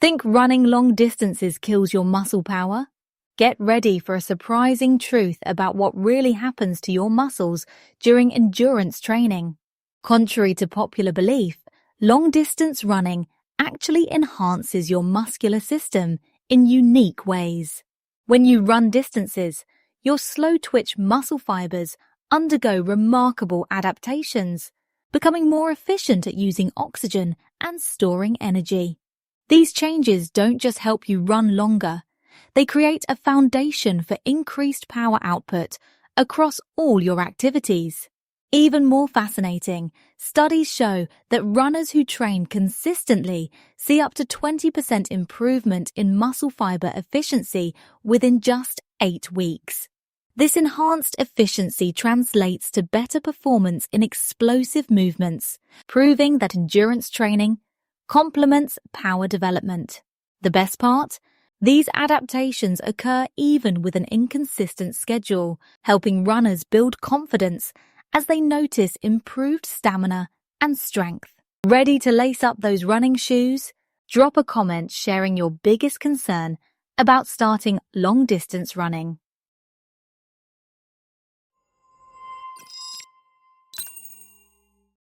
Think running long distances kills your muscle power? Get ready for a surprising truth about what really happens to your muscles during endurance training. Contrary to popular belief, long-distance running actually enhances your muscular system in unique ways. When you run distances, your slow-twitch muscle fibers undergo remarkable adaptations, becoming more efficient at using oxygen and storing energy. These changes don't just help you run longer, they create a foundation for increased power output across all your activities. Even more fascinating, studies show that runners who train consistently see up to 20% improvement in muscle fiber efficiency within just 8 weeks. This enhanced efficiency translates to better performance in explosive movements, proving that endurance training complements power development. The best part? These adaptations occur even with an inconsistent schedule, helping runners build confidence as they notice improved stamina and strength. Ready to lace up those running shoes? Drop a comment sharing your biggest concern about starting long-distance running.